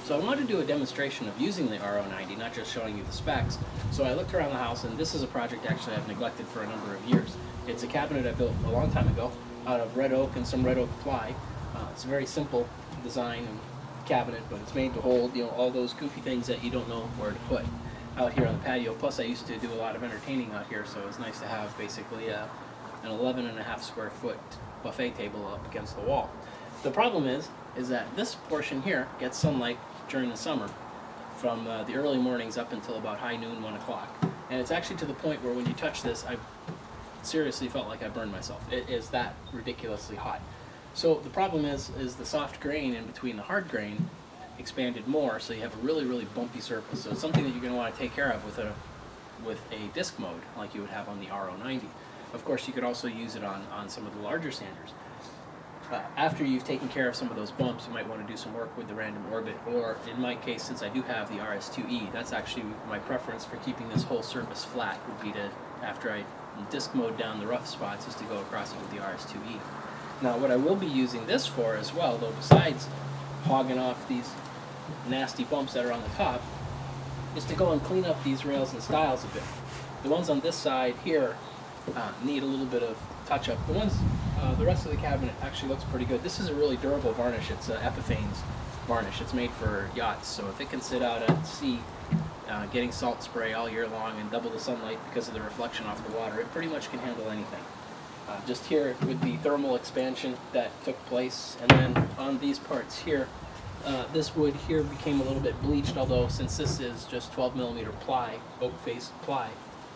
So I wanted to do a demonstration of using the RO-90, not just showing you the specs. So I looked around the house, and this is a project actually I've neglected for a number of years. It's a cabinet I built a long time ago out of red oak and some red oak ply. It's a very simple design and cabinet, but it's made to hold, you know, all those goofy things that you don't know where to put out here on the patio. Plus I used to do a lot of entertaining out here, so it was nice to have basically an 11.5 square foot buffet table up against the wall. The problem is that this portion here gets sunlight during the summer from the early mornings up until about high noon, 1 o'clock. And it's actually to the point where when you touch this, I seriously felt like I burned myself. It is that ridiculously hot. So the problem is the soft grain in between the hard grain expanded more, so you have a really, really bumpy surface. So it's something that you're going to want to take care of with a disc mode like you would have on the RO-90. Of course, you could also use it on some of the larger sanders. After you've taken care of some of those bumps, you might want to do some work with the random orbit, or in my case, since I do have the RS2E, that's actually my preference for keeping this whole surface flat, would be to, after I disc mode down the rough spots, is to go across it with the RS2E. Now what I will be using this for as well, though, besides hogging off these nasty bumps that are on the top, is to go and clean up these rails and stiles a bit. The ones on this side here need a little bit of touch-up. The rest of the cabinet actually looks pretty good. This is a really durable varnish. It's Epiphane's varnish. It's made for yachts, so if it can sit out at sea getting salt spray all year long and double the sunlight because of the reflection off the water, it pretty much can handle anything. Just here with the thermal expansion that took place, and then on these parts here, this wood here became a little bit bleached, although since this is just 12mm ply, oak face ply,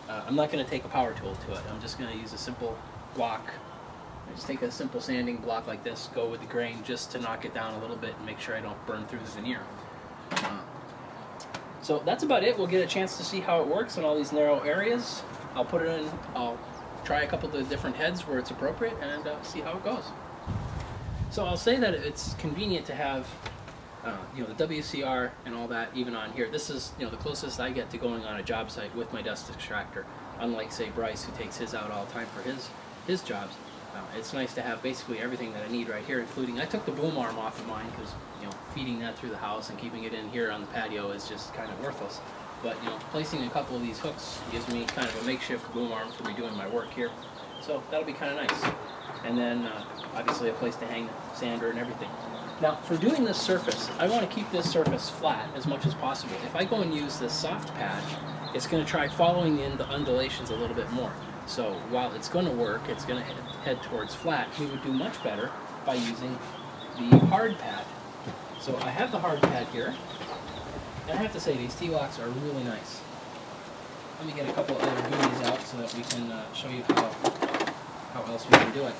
I'm not going to take a power tool to it. I'm just going to use a simple block. I just take a simple sanding block like this, go with the grain just to knock it down a little bit and make sure I don't burn through the veneer. So that's about it. We'll get a chance to see how it works in all these narrow areas. I'll put it in, I'll try a couple of the different heads where it's appropriate and see how it goes. So I'll say that it's convenient to have the WCR and all that even on here. This is the closest I get to going on a job site with my dust extractor, unlike say Bryce, who takes his out all the time for his jobs. It's nice to have basically everything that I need right here, including, I took the boom arm off of mine because feeding that through the house and keeping it in here on the patio is just kind of worthless. But placing a couple of these hooks gives me kind of a makeshift boom arm for me doing my work here. So that'll be kind of nice. And then obviously a place to hang the sander and everything. Now for doing this surface, I want to keep this surface flat as much as possible. If I go and use this soft pad, it's going to try following in the undulations a little bit more. So while it's going to work, it's going to head towards flat. We would do much better by using the hard pad. So I have the hard pad here, and I have to say these T-locks are really nice. Let me get a couple other goodies out so that we can show you how else we can do it.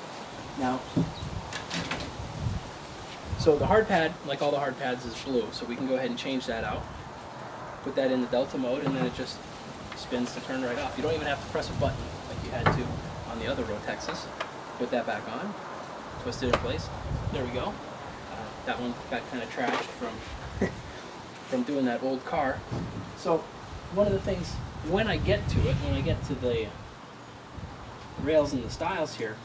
Now, so the hard pad, like all the hard pads, is blue, so we can go ahead and change that out. Put that in the delta mode, and then it just spins to turn right off. You don't even have to press a button like you had to on the other Rotexes. Put that back on, twist it in place. There we go. That one got kind of trashed from doing that old car. So one of the things, when I get to the rails and the stiles here,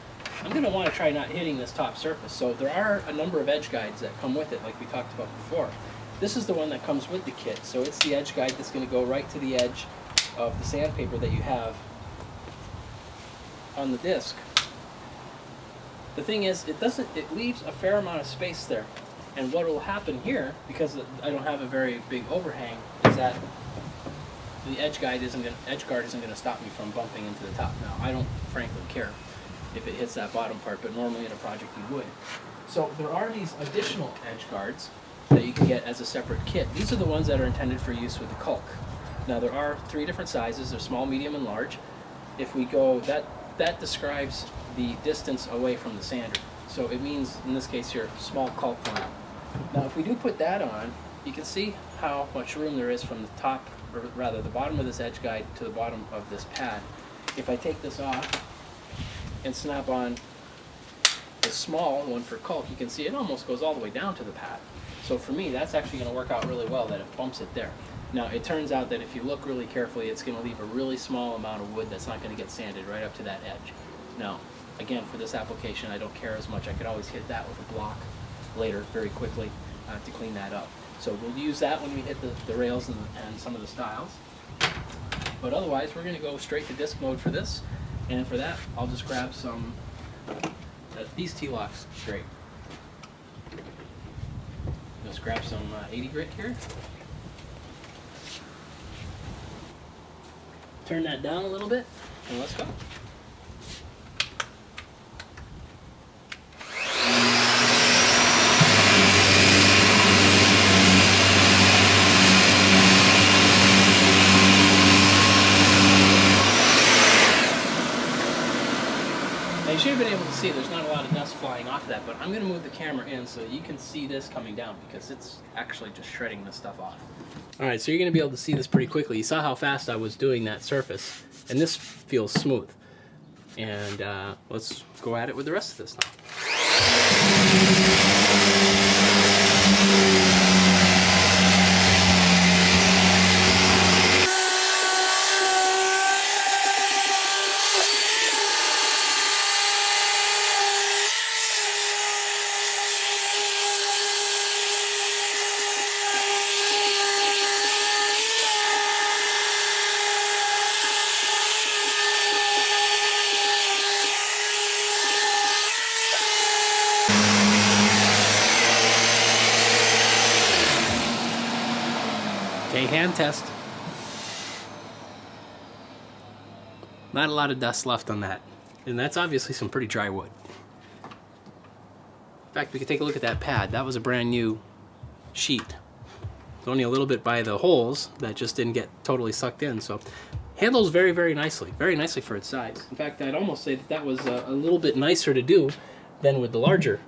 I'm going to want to try not hitting this top surface. So there are a number of edge guides that come with it, like we talked about before. This is the one that comes with the kit, so it's the edge guide that's going to go right to the edge of the sandpaper that you have on the disc. The thing is, it leaves a fair amount of space there. And what will happen here, because I don't have a very big overhang, is that the edge guard isn't going to stop me from bumping into the top. Now, I don't frankly care if it hits that bottom part, but normally in a project you would. So there are these additional edge guards that you can get as a separate kit. These are the ones that are intended for use with the caulk. Now there are 3 different sizes. They're small, medium, and large. If we go, that describes the distance away from the sander. So it means, in this case here, small caulk line. Now if we do put that on, you can see how much room there is from the top, or rather the bottom of this edge guide to the bottom of this pad. If I take this off and snap on the small one for caulk, you can see it almost goes all the way down to the pad. So for me, that's actually going to work out really well that it bumps it there. Now it turns out that if you look really carefully, it's going to leave a really small amount of wood that's not going to get sanded right up to that edge. Now, again, for this application, I don't care as much. I could always hit that with a block later very quickly to clean that up. So we'll use that when we hit the rails and some of the stiles. But otherwise, we're going to go straight to disc mode for this. And for that, I'll just grab some these T-locks straight. Just grab some 80 grit here. Turn that down a little bit, and let's go. Now you should have been able to see there's not a lot of dust flying off that, but I'm going to move the camera in so you can see this coming down because it's actually just shredding this stuff off. Alright, so you're going to be able to see this pretty quickly. You saw how fast I was doing that surface, and this feels smooth. And let's go at it with the rest of this now. Okay, hand test. Not a lot of dust left on that. And that's obviously some pretty dry wood. In fact, we could take a look at that pad. That was a brand new sheet. It's only a little bit by the holes that just didn't get totally sucked in. So handles very, very nicely for its size. In fact, I'd almost say that was a little bit nicer to do than with the larger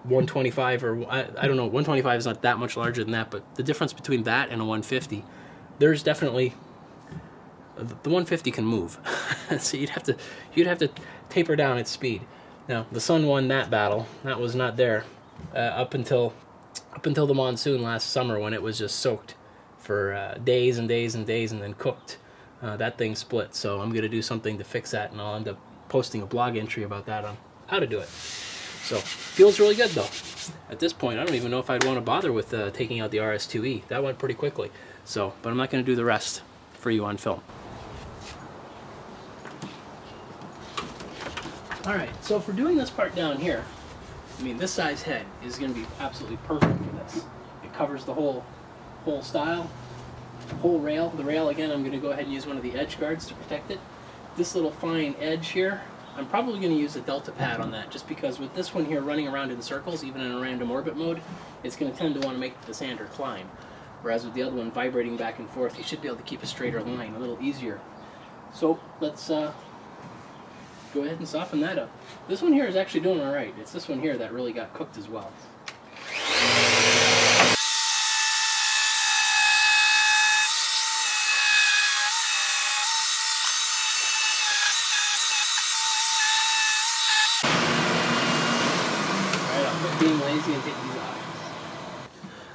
125, or I don't know, 125 is not that much larger than that, but the difference between that and a 150, there's definitely, the 150 can move. So you'd have to taper down its speed. Now the Sun won that battle. That was not there up until the monsoon last summer, when it was just soaked for days and days and days and then cooked. That thing split. So I'm gonna do something to fix that, and I'll end up posting a blog entry about that on how to do it. So, feels really good though. At this point, I don't even know if I'd want to bother with taking out the RS2E. That went pretty quickly. So, but I'm not going to do the rest for you on film. Alright, so for doing this part down here, I mean, this size head is going to be absolutely perfect for this. It covers the whole stile, whole rail. The rail, again, I'm going to go ahead and use one of the edge guards to protect it. This little fine edge here, I'm probably going to use a delta pad on that, just because with this one here running around in circles, even in a random orbit mode, it's going to tend to want to make the sander climb. Whereas with the other one vibrating back and forth, you should be able to keep a straighter line a little easier. So let's go ahead and soften that up. This one here is actually doing alright. It's this one here that really got cooked as well. Being lazy and taking these out.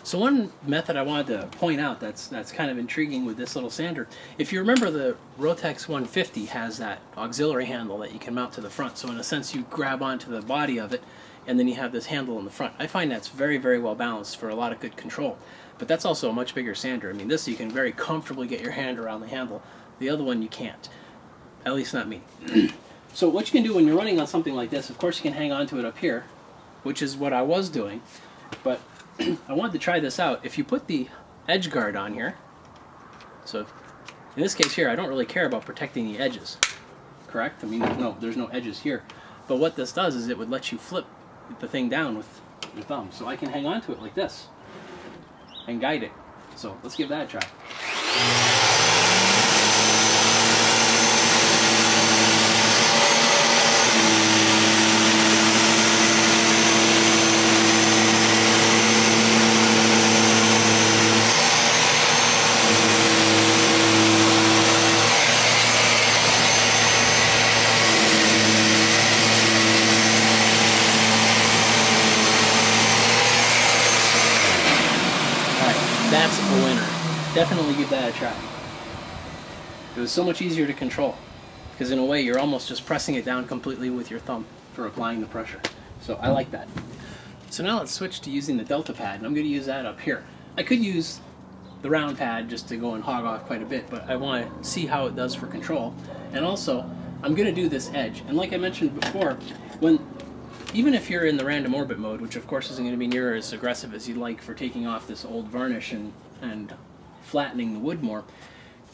So one method I wanted to point out that's kind of intriguing with this little sander, if you remember, the Rotex 150 has that auxiliary handle that you can mount to the front. So in a sense, you grab onto the body of it, and then you have this handle in the front. I find that's very, very well balanced for a lot of good control. But that's also a much bigger sander. I mean, this you can very comfortably get your hand around the handle. The other one you can't. At least not me. So what you can do when you're running on something like this, of course you can hang on to it up here, which is what I was doing, but I wanted to try this out. If you put the edge guard on here, so in this case here, I don't really care about protecting the edges, correct? I mean, there's no edges here. But what this does is it would let you flip the thing down with your thumb. So I can hang on to it like this and guide it. So let's give that a try. That's a winner. Definitely give that a try. It was so much easier to control, because in a way you're almost just pressing it down completely with your thumb for applying the pressure. So I like that. So now let's switch to using the delta pad, and I'm going to use that up here. I could use the round pad just to go and hog off quite a bit, but I want to see how it does for control. And also, I'm going to do this edge. And like I mentioned before, even if you're in the random orbit mode, which of course isn't going to be near as aggressive as you'd like for taking off this old varnish and flattening the wood more,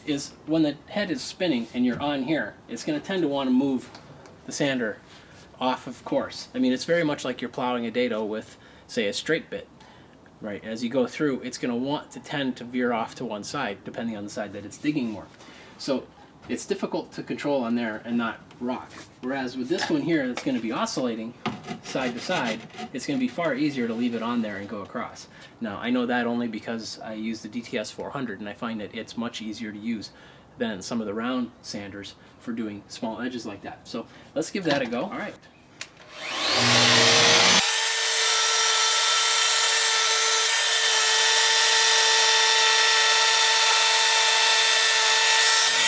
is when the head is spinning and you're on here, it's going to tend to want to move the sander off of course. I mean, it's very much like you're plowing a dado with, say, a straight bit. Right, as you go through, it's going to want to tend to veer off to one side, depending on the side that it's digging more. So it's difficult to control on there and not rock. Whereas with this one here, that's going to be oscillating side to side, it's going to be far easier to leave it on there and go across. Now, I know that only because I use the DTS 400, and I find that it's much easier to use than some of the round sanders for doing small edges like that. So let's give that a go. All right.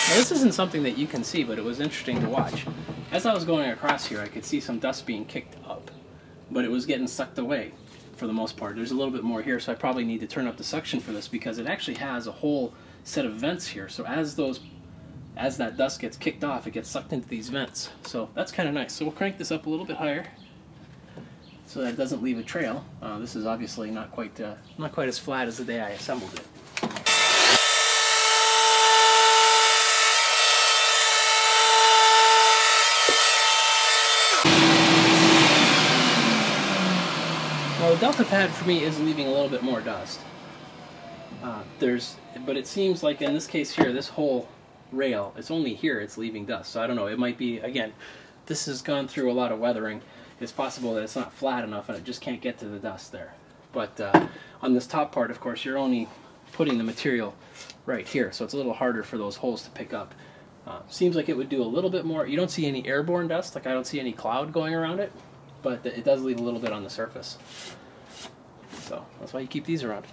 Now, this isn't something that you can see, but it was interesting to watch. As I was going across here, I could see some dust being kicked up, but it was getting sucked away for the most part. There's a little bit more here, so I probably need to turn up the suction for this because it actually has a whole set of vents here. So as that dust gets kicked off, it gets sucked into these vents. So that's kind of nice. So we'll crank this up a little bit higher so that it doesn't leave a trail. This is obviously not quite as flat as the day I assembled it. Well, the delta pad for me is leaving a little bit more dust. But it seems like in this case here, this whole rail, it's only here it's leaving dust. So I don't know, it might be, again, this has gone through a lot of weathering. It's possible that it's not flat enough and it just can't get to the dust there. But on this top part, of course, you're only putting the material right here, so it's a little harder for those holes to pick up. Seems like it would do a little bit more. You don't see any airborne dust, like I don't see any cloud going around it, but it does leave a little bit on the surface. So that's why you keep these around.